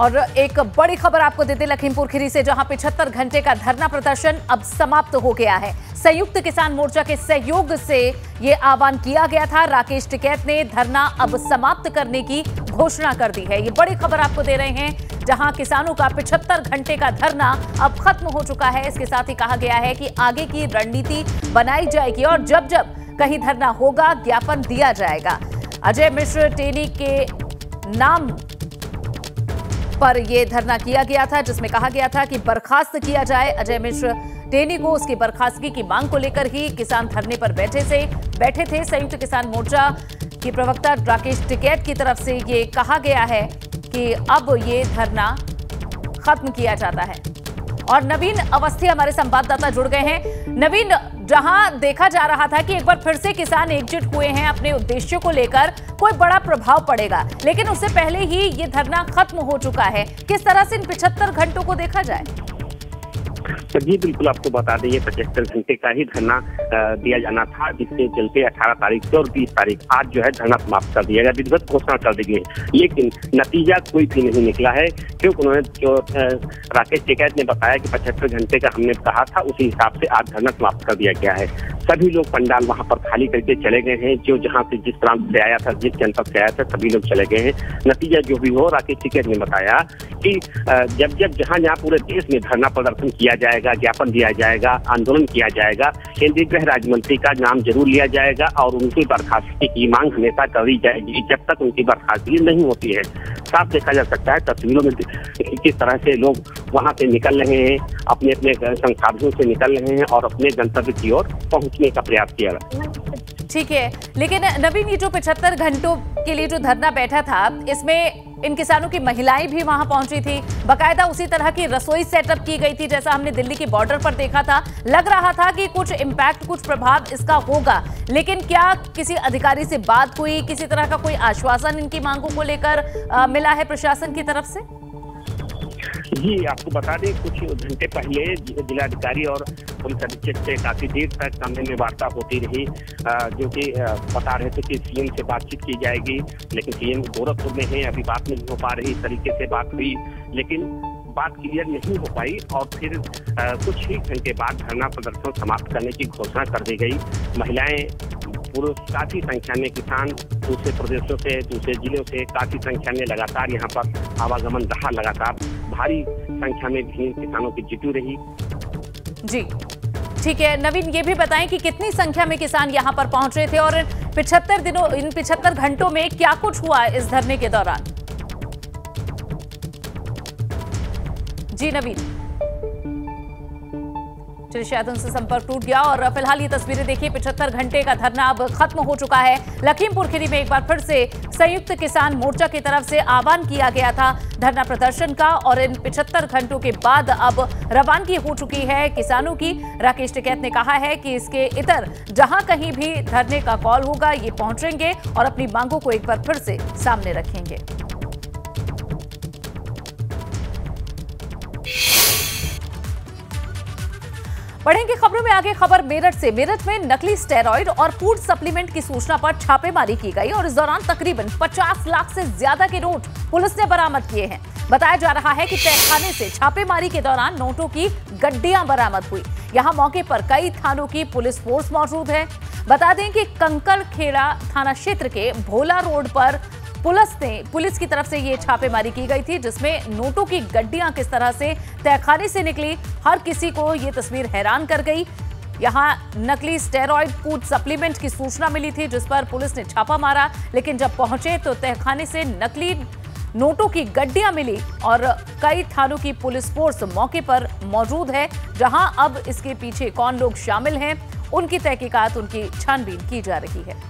और एक बड़ी खबर आपको देते लखीमपुर खीरी से, जहां 75 घंटे का धरना प्रदर्शन अब समाप्त हो गया है। संयुक्त किसान मोर्चा के सहयोग से ये आह्वान किया गया था। राकेश टिकैत ने धरना अब समाप्त करने की घोषणा कर दी है। ये बड़ी खबर आपको दे रहे हैं, जहां किसानों का 75 घंटे का धरना अब खत्म हो चुका है। इसके साथ ही कहा गया है कि आगे की रणनीति बनाई जाएगी और जब जब कहीं धरना होगा ज्ञापन दिया जाएगा। अजय मिश्र टेनी के नाम पर यह धरना किया गया था, जिसमें कहा गया था कि बर्खास्त किया जाए अजय मिश्र टेनी को। उसकी बर्खास्तगी की मांग को लेकर ही किसान धरने पर बैठे थे। संयुक्त किसान मोर्चा की प्रवक्ता राकेश टिकैत की तरफ से ये कहा गया है कि अब ये धरना खत्म किया जाता है। और नवीन अवस्थी हमारे संवाददाता जुड़ गए हैं। नवीन, जहां देखा जा रहा था कि एक बार फिर से किसान एकजुट हुए हैं अपने उद्देश्यों को लेकर, कोई बड़ा प्रभाव पड़ेगा, लेकिन उससे पहले ही ये धरना खत्म हो चुका है। किस तरह से इन 75 घंटों को देखा जाए? जी बिल्कुल, आपको बता दें, ये 75 घंटे का ही धरना दिया जाना था, जिसके चलते 18 तारीख से और 20 तारीख आज जो है धरना समाप्त कर दिया गया, विधिवत घोषणा कर दी गई। लेकिन नतीजा कोई भी नहीं निकला है, क्योंकि उन्होंने जो राकेश टिकैत ने बताया कि 75 घंटे का हमने कहा था, उसी हिसाब से आज धरना समाप्त कर दिया गया है। सभी लोग पंडाल वहां पर खाली करके चले गए हैं। जो जहां से जिस प्रांत से आया था, जिस जनपद से आया था, सभी लोग चले गए हैं। नतीजा जो भी हो, राकेश टिकैत ने बताया कि जब जहां पूरे देश में धरना प्रदर्शन किया जाएगा, ज्ञापन दिया जाएगा, आंदोलन किया जाएगा, केंद्रीय गृह राज्य मंत्री का नाम जरूर लिया जाएगा और उनकी बर्खास्तगी की मांग हमेशा करी जाएगी जब तक उनकी बर्खास्तगी नहीं होती है। साफ देखा जा सकता है तस्वीरों में किस तरह से लोग वहां से निकल रहे हैं, अपने अपने संसाधनों से निकल रहे हैं और अपने गंतव्य की ओर पहुंचने का प्रयास किया रहा है। ठीक है, लेकिन नवीन, ये जो 75 घंटों के लिए जो धरना बैठा था, इसमें इन किसानों की महिलाएं भी वहां पहुंची थी। बकायदा उसी तरह की रसोई सेटअप की गई थी, जैसा हमने दिल्ली की बॉर्डर पर देखा था। लग रहा था कि कुछ इम्पैक्ट, कुछ प्रभाव इसका होगा, लेकिन क्या किसी अधिकारी से बात हुई, किसी तरह का कोई आश्वासन इनकी मांगों को लेकर मिला है प्रशासन की तरफ से? जी, आपको बता दें, कुछ घंटे पहले जिलाधिकारी और पुलिस अधीक्षक से काफी देर तक सामने में वार्ता होती रही, जो कि बता रहे थे कि सीएम से बातचीत की जाएगी, लेकिन सीएम गोरखपुर में है, अभी बात नहीं हो पा रही। इस तरीके से बात हुई, लेकिन बात क्लियर नहीं हो पाई और फिर कुछ ही घंटे बाद धरना प्रदर्शन समाप्त करने की घोषणा कर दी गई। महिलाएं, पुरुष, काफी संख्या में किसान दूसरे प्रदेशों से, दूसरे जिलों से काफी संख्या में लगातार यहाँ पर आवागमन रहा। लगातार भारी संख्या में भीड़ किसानों की जुटी रही। जी ठीक है नवीन, ये भी बताएं कि कितनी संख्या में किसान यहाँ पर पहुंच रहे थे और इन 75 घंटों में क्या कुछ हुआ इस धरने के दौरान? जी नवीन, चलिए शायद उनसे संपर्क टूट गया। और फिलहाल ये तस्वीरें देखिए, 75 घंटे का धरना अब खत्म हो चुका है। लखीमपुर खीरी में एक बार फिर से संयुक्त किसान मोर्चा की तरफ से आह्वान किया गया था धरना प्रदर्शन का, और इन 75 घंटों के बाद अब रवानगी हो चुकी है किसानों की। राकेश टिकैत ने कहा है कि इसके इतर जहां कहीं भी धरने का कॉल होगा, ये पहुंचेंगे और अपनी मांगों को एक बार फिर से सामने रखेंगे। बढ़ेंगे खबरों में आगे। खबर मेरठ से। मेरठ में नकली स्टेरॉइड और फूड सप्लीमेंट की सूचना पर छापेमारी की गई और इस दौरान तकरीबन 50 लाख से ज्यादा के नोट पुलिस ने बरामद किए हैं। बताया जा रहा है कि तहखाने से छापेमारी के दौरान नोटों की गड्डियां बरामद हुई। यहां मौके पर कई थानों की पुलिस फोर्स मौजूद है। बता दें कि कंकड़खेड़ा थाना क्षेत्र के भोला रोड पर पुलिस की तरफ से ये छापेमारी की गई थी, जिसमें नोटों की गड्डियां किस तरह से तहखाने से निकली, हर किसी को ये तस्वीर हैरान कर गई। यहां नकली स्टेरॉइड फूड सप्लीमेंट की सूचना मिली थी, जिस पर पुलिस ने छापा मारा, लेकिन जब पहुंचे तो तहखाने से नकली नोटों की गड्डियां मिली और कई थानों की पुलिस फोर्स मौके पर मौजूद है। जहां अब इसके पीछे कौन लोग शामिल हैं, उनकी तहकीकात, उनकी छानबीन की जा रही है।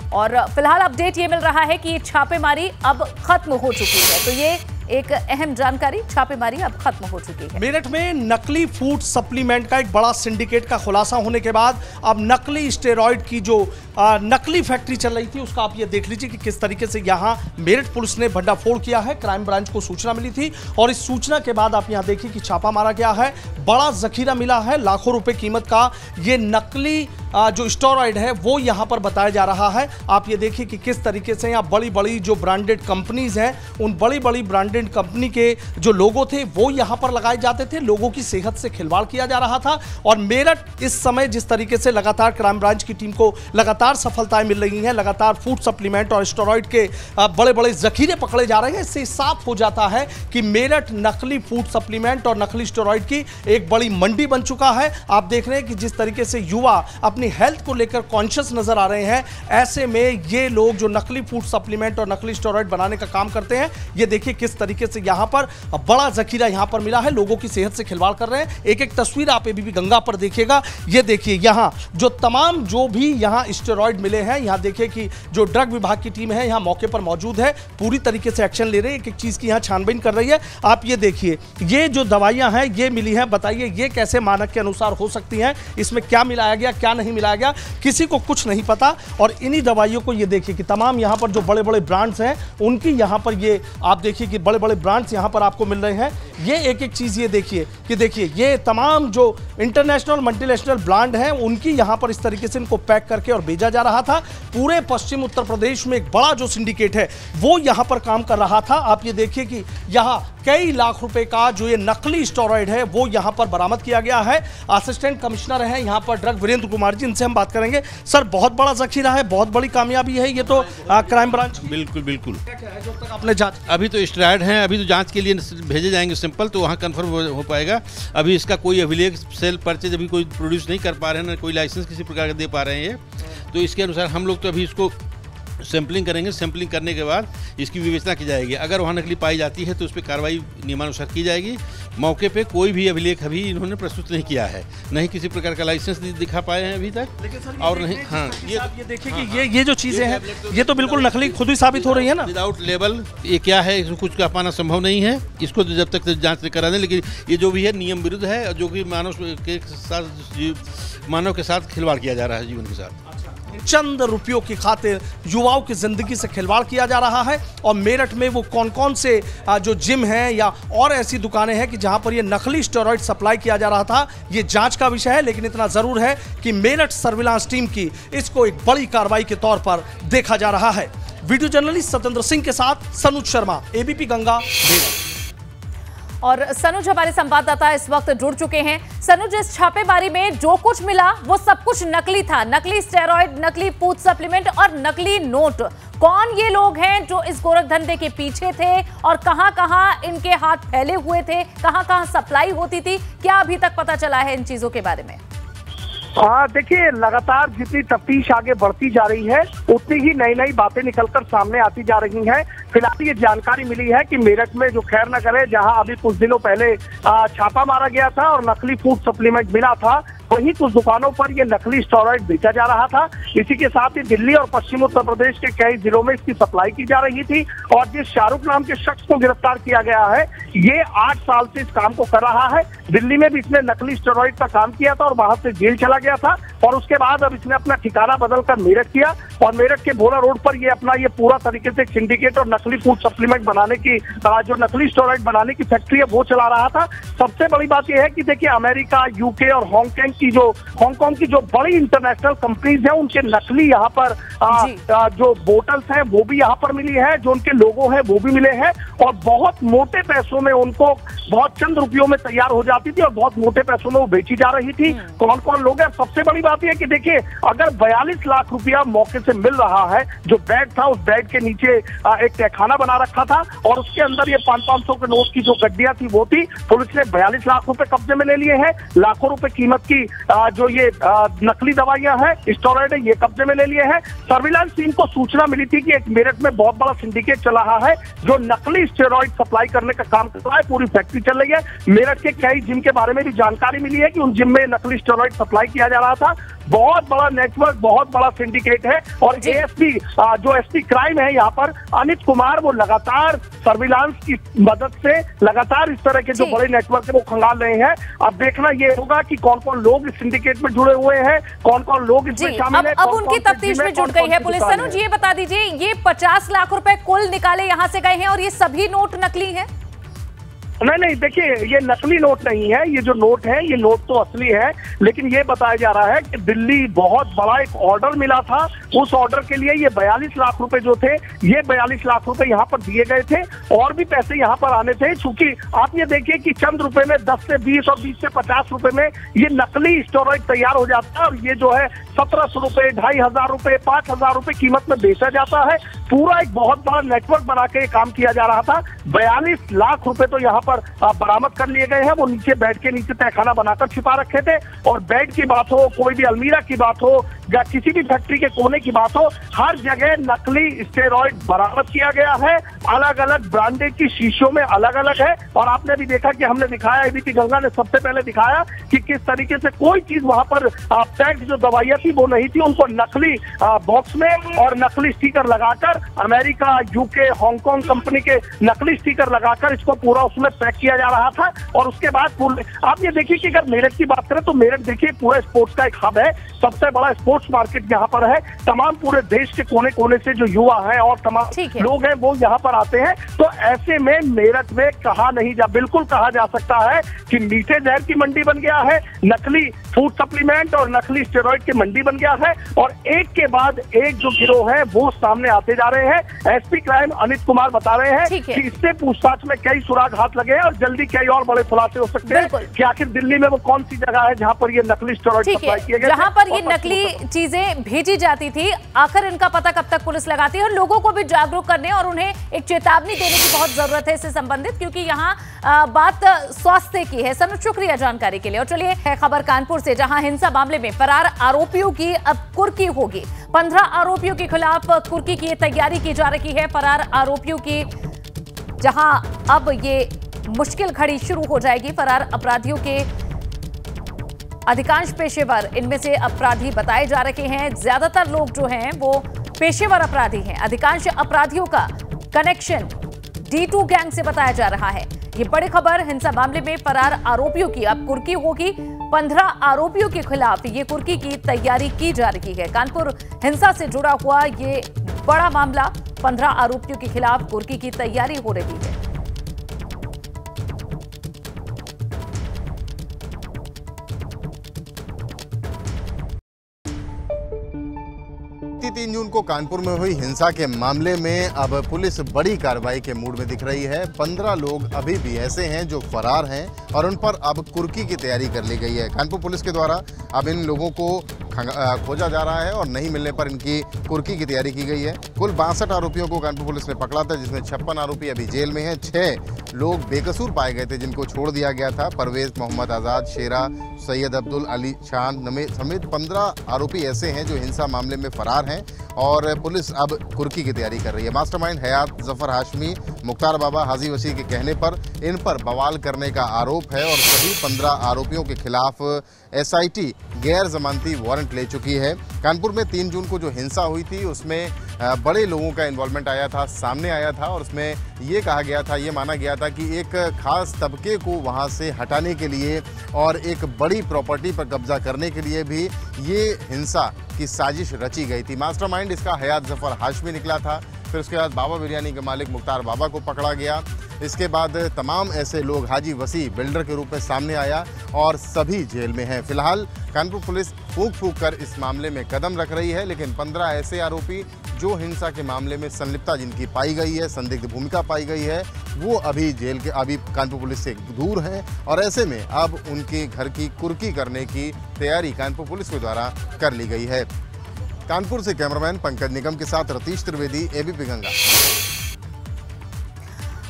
और फिलहाल अपडेट ये मिल रहा है कि ये छापेमारी अब खत्म हो चुकी है। तो ये एक अहम जानकारी, छापेमारी अब खत्म हो चुकी है। मेरठ में नकली फूड सप्लीमेंट का एक बड़ा सिंडिकेट का खुलासा होने के बाद अब नकली स्टेरॉइड की जो नकली फैक्ट्री चल रही थी उसका आप ये देख लीजिए कि किस तरीके से यहाँ मेरठ पुलिस ने भंडाफोड़ किया है। क्राइम ब्रांच को सूचना मिली थी और इस सूचना के बाद आप यहाँ देखिए कि छापा मारा गया है। बड़ा जखीरा मिला है, लाखों रुपए कीमत का ये नकली जो स्टेरॉइड है वो यहाँ पर बताया जा रहा है। आप ये देखिए कि किस तरीके से यहाँ बड़ी बड़ी जो ब्रांडेड कंपनीज हैं उन बड़ी बड़ी ब्रांडेड कंपनी के जो लोगो थे वो यहाँ पर लगाए जाते थे। लोगों की सेहत से खिलवाड़ किया जा रहा था और मेरठ इस समय जिस तरीके से लगातार क्राइम ब्रांच की टीम को लगातार सफलताएं मिल रही हैं, लगातार फूड सप्लीमेंट और स्टेरॉइड के बड़े बड़े जखीरे पकड़े जा रहे हैं, इससे साफ हो जाता है कि मेरठ नकली फूड सप्लीमेंट और नकली स्टेरॉइड की एक बड़ी मंडी बन चुका है। आप देख रहे हैं कि जिस तरीके से युवा अपनी हेल्थ को लेकर कॉन्शियस नजर आ रहे हैं, ऐसे में ये लोग जो नकली फूड सप्लीमेंट और नकली स्टेरॉइड बनाने का काम करते हैं, ये देखिए किस तरीके से यहां पर बड़ा जखीरा यहां पर मिला है। लोगों की सेहत से खिलवाड़ कर रहे हैं। एक एक तस्वीर आप एबीपी गंगा पर देखिएगा। ये देखिए यहां जो तमाम जो भी यहां स्टेरॉइड मिले हैं, यहां देखिए कि जो ड्रग विभाग की टीम है यहां मौके पर मौजूद है, पूरी तरीके से एक्शन ले रही है, एक एक चीज की यहां छानबीन कर रही है। आप ये देखिए ये जो दवाइयां हैं ये मिली हैं, बताइए ये कैसे मानक के अनुसार हो सकती हैं, इसमें क्या मिलाया गया क्या नहीं मिलाया गया किसी को कुछ नहीं पता। और इन्हीं दवाइयों को ये देखिए कि तमाम यहां पर जो बड़े बड़े ब्रांड्स हैं उनकी यहां पर ये आप देखिए कि बड़े बड़े ब्रांड्स यहां पर आपको मिल रहे हैं। ये एक एक चीज ये देखिए कि देखिए ये तमाम जो इंटरनेशनल मल्टीनेशनल ब्रांड हैं उनकी यहां पर इस तरीके से इनको पैक करके और भेजा जा रहा था। पूरे पश्चिम उत्तर प्रदेश में एक बड़ा जो सिंडिकेट है वो यहां पर काम कर रहा था। आप ये देखिए कि यहां कई लाख रुपए का जो ये नकली स्टेरॉइड है वो यहां पर बरामद किया गया है। असिस्टेंट कमिश्नर हैं यहां पर ड्रग वीरेंद्र कुमार जी, इनसे हम बात करेंगे। सर बहुत बड़ा जखीरा है, बहुत बड़ी कामयाबी है ये तो क्राइम ब्रांच। बिल्कुल बिल्कुल। क्या है जो तक आपने जांच? अभी तो स्टेरॉइड हैं, अभी तो जांच के लिए भेजे जाएंगे सैंपल, तो वहाँ कंफर्म हो पाएगा। अभी इसका कोई अभिलेख सेल परचेज अभी कोई प्रोड्यूस नहीं कर पा रहे हैं, ना कोई लाइसेंस किसी प्रकार का दे पा रहे हैं। तो इसके अनुसार हम लोग तो अभी इसको सैंपलिंग करेंगे। सैंपलिंग करने के बाद इसकी विवेचना की जाएगी। अगर वहाँ नकली पाई जाती है तो उस पर कार्रवाई नियमानुसार की जाएगी। मौके पे कोई भी अभिलेख अभी इन्होंने प्रस्तुत नहीं किया है, नहीं किसी प्रकार का लाइसेंस दिखा पाए हैं अभी तक। लेकिन सर और नहीं, हाँ ये देखिए कि ये जो चीजें हैं ये तो बिल्कुल नकली खुद ही साबित हो रही है ना। विदाउट लेबल ये क्या है इसको कुछ कह पाना संभव नहीं है, इसको जब तक जांच नहीं करा दें। लेकिन ये जो भी है नियम विरुद्ध है, जो कि मानव के साथ खिलवाड़ किया जा रहा है, जीवन के साथ। चंद रुपयों की खातिर युवाओं की जिंदगी से खिलवाड़ किया जा रहा है। और मेरठ में वो कौन कौन से जो जिम हैं या और ऐसी दुकानें हैं कि जहां पर ये नकली स्टेरॉइड सप्लाई किया जा रहा था, ये जांच का विषय है। लेकिन इतना जरूर है कि मेरठ सर्विलांस टीम की इसको एक बड़ी कार्रवाई के तौर पर देखा जा रहा है। वीडियो जर्नलिस्ट सत्येंद्र सिंह के साथ सनुज शर्मा, एबीपी गंगा, मेरठ। और सनुज हमारे संवाददाता इस वक्त जुड़ चुके हैं। सनुज, इस छापेमारी में जो कुछ मिला वो सब कुछ नकली था, नकली स्टेरॉइड, नकली फूड सप्लीमेंट और नकली नोट। कौन ये लोग हैं जो इस गोरख धंधे के पीछे थे और कहां-कहां इनके हाथ फैले हुए थे, कहां-कहां सप्लाई होती थी, क्या अभी तक पता चला है इन चीजों के बारे में? हाँ देखिए, लगातार जितनी तफ्तीश आगे बढ़ती जा रही है उतनी ही नई नई बातें निकलकर सामने आती जा रही हैं। फिलहाल ये जानकारी मिली है कि मेरठ में जो खैर नगर है, जहां अभी कुछ दिनों पहले छापा मारा गया था और नकली फूड सप्लीमेंट मिला था, वहीं कुछ दुकानों पर ये नकली स्टेरॉइड बेचा जा रहा था। इसी के साथ ही दिल्ली और पश्चिम उत्तर प्रदेश के कई जिलों में इसकी सप्लाई की जा रही थी। और जिस शाहरुख नाम के शख्स को गिरफ्तार किया गया है, ये 8 साल से इस काम को कर रहा है। दिल्ली में भी इसने नकली स्टेरॉइड का काम किया था और वहां से जेल चला गया था। और उसके बाद अब इसने अपना ठिकाना बदलकर मेरठ किया और मेरठ के भोला रोड पर ये अपना ये पूरा तरीके से सिंडिकेट और नकली फूड सप्लीमेंट बनाने की, जो नकली स्टेरॉइड बनाने की फैक्ट्री है वो चला रहा था। सबसे बड़ी बात यह है कि देखिए, अमेरिका, यूके और हांगकांग की जो बड़ी इंटरनेशनल कंपनीज हैं, उनके नकली यहाँ पर जो बोटल्स हैं वो भी यहाँ पर मिली है, जो उनके लोगो है वो भी मिले हैं। और बहुत मोटे पैसों में उनको, बहुत चंद रुपयों में तैयार हो जाती थी और बहुत मोटे पैसों में वो बेची जा रही थी। कौन कौन लोग हैं? सबसे बड़ी बात यह कि देखिए, अगर 42 लाख रुपया मौके से मिल रहा है, जो बैग था उस बैग के नीचे एक तहखाना बना रखा था और उसके अंदर ये 500 के नोट की जो गड्डियां थी वो थी। पुलिस ने 42 लाख रुपए कब्जे में ले लिए हैं। लाखों रुपए कीमत की जो ये नकली दवाइयां हैं, स्टेरॉइड है, ये कब्जे में ले लिए हैं। सर्विलांस टीम को सूचना मिली थी कि एक मेरठ में बहुत बड़ा सिंडिकेट चल रहा है जो नकली स्टेरॉइड सप्लाई करने का काम कर रहा है, पूरी फैक्ट्री चल रही है। मेरठ के कई जिम के बारे में भी जानकारी मिली है कि उन जिम में नकली स्टेरॉइड सप्लाई किया जा रहा था। बहुत बड़ा नेटवर्क, बहुत बड़ा सिंडिकेट है। और एएसपी जो एसपी क्राइम है यहाँ पर अनित कुमार, वो लगातार सर्विलांस की मदद से लगातार इस तरह के जो बड़े नेटवर्क है वो खंगाल रहे हैं। अब देखना ये होगा कि कौन कौन लोग इस सिंडिकेट में जुड़े हुए हैं, कौन कौन लोग इसमें शामिल हैं। अब उनकी तफ्तीश में जुट गई है पुलिस। सनुज, ये बता दीजिए, ये 50 लाख रुपए कुल निकाले यहां से गए हैं और ये सभी नोट नकली हैं? नहीं, देखिए, ये नकली नोट नहीं है। ये जो नोट है ये नोट तो असली है, लेकिन ये बताया जा रहा है कि दिल्ली बहुत बड़ा एक ऑर्डर मिला था। उस ऑर्डर के लिए ये 42 लाख रुपए जो थे, ये 42 लाख रुपए यहाँ पर दिए गए थे और भी पैसे यहाँ पर आने थे। चूंकि आप ये देखिए कि चंद रुपए में 10 से 20 और 20 से 50 रुपए में ये नकली स्टेरॉइड तैयार हो जाता है और ये जो है 1700 रुपए, 2500 रुपए, 5000 रुपए कीमत में बेचा जाता है। पूरा एक बहुत बड़ा नेटवर्क बना के काम किया जा रहा था। 42 लाख रुपए तो यहाँ पर बरामद कर लिए गए हैं। वो नीचे बेड के नीचे तहखाना बनाकर छिपा रखे थे। और बेड की बात हो, कोई भी अलमीरा की बात हो या किसी भी फैक्ट्री के कोने की बात हो, हर जगह नकली स्टेरॉइड बरामद किया गया है। अलग अलग ब्रांडेड की शीशियों में अलग अलग है। और आपने भी देखा कि हमने दिखाया, एबीपी गंगा ने सबसे पहले दिखाया कि किस तरीके से कोई चीज वहां पर पैक्ड जो दवाइयां थी वो नहीं थी, उनको नकली बॉक्स में और नकली स्टिकर लगाकर, अमेरिका, यूके, हांगकांग कंपनी के नकली स्टिकर लगाकर इसको पूरा उसमें पैक किया जा रहा था। और उसके बाद आप ये देखिए कि अगर मेरठ की बात करें तो मेरठ देखिए पूरा स्पोर्ट्स का एक हब है, सबसे बड़ा स्पोर्ट्स मार्केट यहाँ पर है। तमाम पूरे देश के कोने कोने से जो युवा हैं और तमाम लोग हैं वो यहाँ पर आते हैं। तो ऐसे में मेरठ में बिल्कुल कहा जा सकता है कि मीठे जहर की मंडी बन गया है, नकली फूड सप्लीमेंट और नकली स्टेरॉइड की मंडी बन गया है। और एक के बाद एक जो गिरोह है वो सामने आते जा रहे हैं। एसपी क्राइम अनित कुमार बता रहे हैं कि इससे पूछताछ में कई सुराग हाथ लगे हैं और जल्दी कई और बड़े खुलासे हो सकते हैं कि आखिर दिल्ली में वो कौन सी जगह है जहां पर ये नकली स्टेरॉइड सप्लाई किए गए, जहां पर ये नकली चीजें भेजी जाती थी। आखिर इनका पता कब तक पुलिस लगाती है? और लोगों को भी जागरूक करने और उन्हें एक चेतावनी देने की बहुत जरूरत है इससे संबंधित, क्योंकि यहाँ बात स्वास्थ्य की है। सनुज, शुक्रिया जानकारी के लिए। और चलिए है खबर कानपुर से, जहां हिंसा मामले में फरार आरोपियों की अब कुर्की होगी। 15 आरोपियों के खिलाफ कुर्की की तैयारी की जा रही है। फरार आरोपियों की जहां अब ये मुश्किल घड़ी शुरू हो जाएगी। फरार अपराधियों के अधिकांश पेशेवर इनमें से अपराधी बताए जा रहे हैं। ज्यादातर लोग जो हैं वो पेशेवर अपराधी हैं। अधिकांश अपराधियों का कनेक्शन D2 गैंग से बताया जा रहा है। ये बड़ी खबर, हिंसा मामले में फरार आरोपियों की अब कुर्की होगी। 15 आरोपियों के खिलाफ ये कुर्की की तैयारी की जा रही है। कानपुर हिंसा से जुड़ा हुआ ये बड़ा मामला, 15 आरोपियों के खिलाफ कुर्की की तैयारी हो रही है। 3 जून को कानपुर में हुई हिंसा के मामले में अब पुलिस बड़ी कार्रवाई के मूड में दिख रही है। 15 लोग अभी भी ऐसे हैं जो फरार हैं और उन पर अब कुर्की की तैयारी कर ली गई है। कानपुर पुलिस के द्वारा अब इन लोगों को खोजा जा रहा है और नहीं मिलने पर इनकी कुर्की की तैयारी की गई है। कुल 62 आरोपियों को कानपुर पुलिस ने पकड़ा था, जिसमें 56 आरोपी अभी जेल में हैं। 6 लोग बेकसूर पाए गए थे जिनको छोड़ दिया गया था। परवेज, मोहम्मद आज़ाद, शेरा, सैयद अब्दुल अली शान समेत 15 आरोपी ऐसे हैं जो हिंसा मामले में फरार हैं और पुलिस अब कुर्की की तैयारी कर रही है। मास्टरमाइंड हयात जफर हाशमी, मुख्तार बाबा, हाजी वसी के कहने पर इन पर बवाल करने का आरोप है और सभी 15 आरोपियों के खिलाफ SIT गैर जमानती वारंट ले चुकी है। कानपुर में 3 जून को जो हिंसा हुई थी उसमें बड़े लोगों का इन्वॉल्वमेंट सामने आया था और उसमें ये कहा गया था, ये माना गया था कि एक खास तबके को वहाँ से हटाने के लिए और एक बड़ी प्रॉपर्टी पर कब्जा करने के लिए भी ये हिंसा की साजिश रची गई थी। मास्टरमाइंड इसका हयात जफर हाशमी निकला था। फिर उसके बाद बाबा बिरयानी के मालिक मुख्तार बाबा को पकड़ा गया। इसके बाद तमाम ऐसे लोग, हाजी वसी बिल्डर के रूप में सामने आया और सभी जेल में हैं। फिलहाल कानपुर पुलिस फूंक कर इस मामले में कदम रख रही है, लेकिन 15 ऐसे आरोपी जो हिंसा के मामले में संलिप्तता जिनकी पाई गई है, संदिग्ध भूमिका पाई गई है, वो अभी कानपुर पुलिस से दूर हैं और ऐसे में अब उनके घर की कुर्की करने की तैयारी कानपुर पुलिस के द्वारा कर ली गई है। कानपुर से कैमरामैन पंकज निगम के साथ रतीश त्रिवेदी, ABP गंगा।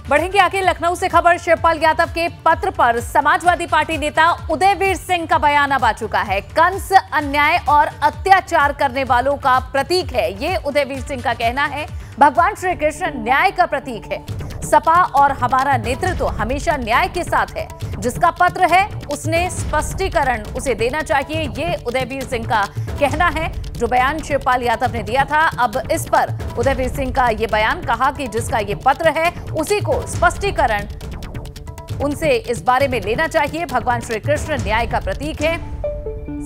बढ़ेंगे आगे लखनऊ से खबर। शिवपाल यादव के पत्र पर समाजवादी पार्टी नेता उदयवीर सिंह का बयान अब आ चुका है। कंस अन्याय और अत्याचार करने वालों का प्रतीक है, ये उदयवीर सिंह का कहना है। भगवान श्री कृष्ण न्याय का प्रतीक है। सपा और हमारा नेतृत्व हमेशा न्याय के साथ है। जिसका पत्र है उसने स्पष्टीकरण उसे देना चाहिए, ये उदयवीर सिंह का कहना है। जो बयान शिवपाल यादव ने दिया था, अब इस पर उदयवीर सिंह का ये बयान, कहा कि जिसका ये पत्र है उसी को स्पष्टीकरण उनसे इस बारे में लेना चाहिए। भगवान श्री कृष्ण न्याय का प्रतीक है।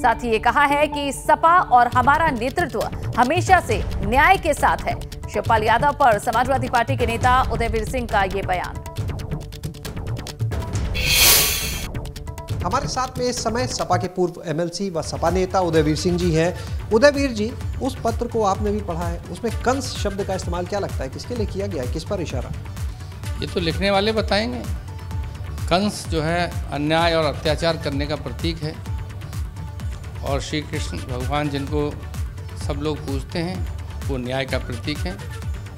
साथ ही ये कहा है कि सपा और हमारा नेतृत्व हमेशा से न्याय के साथ है। शिवपाल यादव पर समाजवादी पार्टी के नेता उदयवीर सिंह का ये बयान। हमारे साथ में इस समय सपा के पूर्व एमएलसी व सपा नेता उदयवीर सिंह जी हैं। उदयवीर जी, उस पत्र को आपने भी पढ़ा है, उसमें कंस शब्द का इस्तेमाल क्या लगता है, किसके लिए किया गया है, किस पर इशारा? ये तो लिखने वाले बताएंगे। कंस जो है अन्याय और अत्याचार करने का प्रतीक है, और श्री कृष्ण भगवान जिनको सब लोग पूजते हैं वो न्याय का प्रतीक है।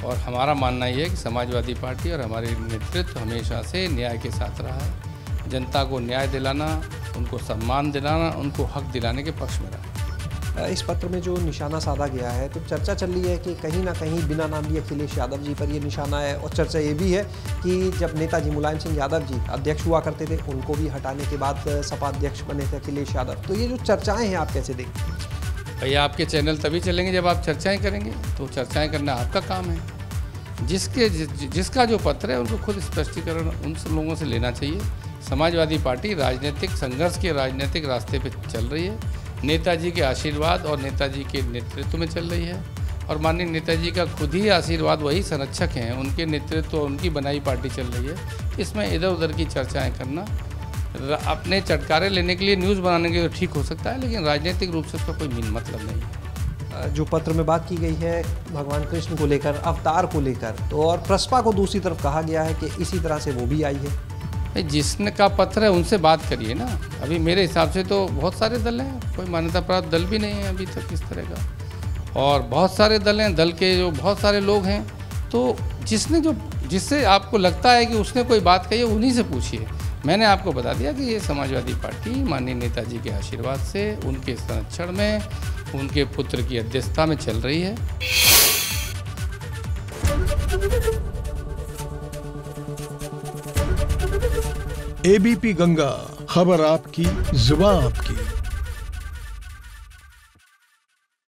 और हमारा मानना ये है कि समाजवादी पार्टी और हमारे नेतृत्व हमेशा से न्याय के साथ रहा है। जनता को न्याय दिलाना, उनको सम्मान दिलाना, उनको हक दिलाने के पक्ष में रहा। इस पत्र में जो निशाना साधा गया है, तो चर्चा चल रही है कि कहीं ना कहीं बिना नाम लिए अखिलेश यादव जी पर ये निशाना है, और चर्चा ये भी है कि जब नेताजी मुलायम सिंह यादव जी अध्यक्ष हुआ करते थे, उनको भी हटाने के बाद सपा अध्यक्ष बने थे अखिलेश यादव। तो ये जो चर्चाएं हैं, आप कैसे देखते हैं? भैया, आपके चैनल तभी चलेंगे जब आप चर्चाएं करेंगे, तो चर्चाएं करना आपका काम है। जिसका जो पत्र है उनको खुद स्पष्टीकरण उन लोगों से लेना चाहिए। समाजवादी पार्टी राजनीतिक संघर्ष के राजनीतिक रास्ते पे चल रही है, नेताजी के आशीर्वाद और नेताजी के नेतृत्व में चल रही है, और माननीय नेताजी का खुद ही आशीर्वाद, वही संरक्षक हैं, उनके नेतृत्व और उनकी बनाई पार्टी चल रही है। इसमें इधर उधर की चर्चाएं करना अपने चटकारे लेने के लिए, न्यूज़ बनाने के लिए ठीक हो सकता है, लेकिन राजनीतिक रूप से उसका कोई मतलब नहीं है। जो पत्र में बात की गई है भगवान कृष्ण को लेकर, अवतार को लेकर, तो और प्रसपा को दूसरी तरफ कहा गया है कि इसी तरह से वो भी आई है। जिसने का पत्र है उनसे बात करिए ना। अभी मेरे हिसाब से तो बहुत सारे दल हैं, कोई मान्यता प्राप्त दल भी नहीं है अभी तक इस तरह का, और बहुत सारे दल हैं, दल के जो बहुत सारे लोग हैं। तो जिससे आपको लगता है कि उसने कोई बात कही है, उन्हीं से पूछिए। मैंने आपको बता दिया कि ये समाजवादी पार्टी माननीय नेताजी के आशीर्वाद से, उनके संरक्षण में, उनके पुत्र की अध्यक्षता में चल रही है। एबीपी गंगा, खबर आपकी, जुबान आपकी।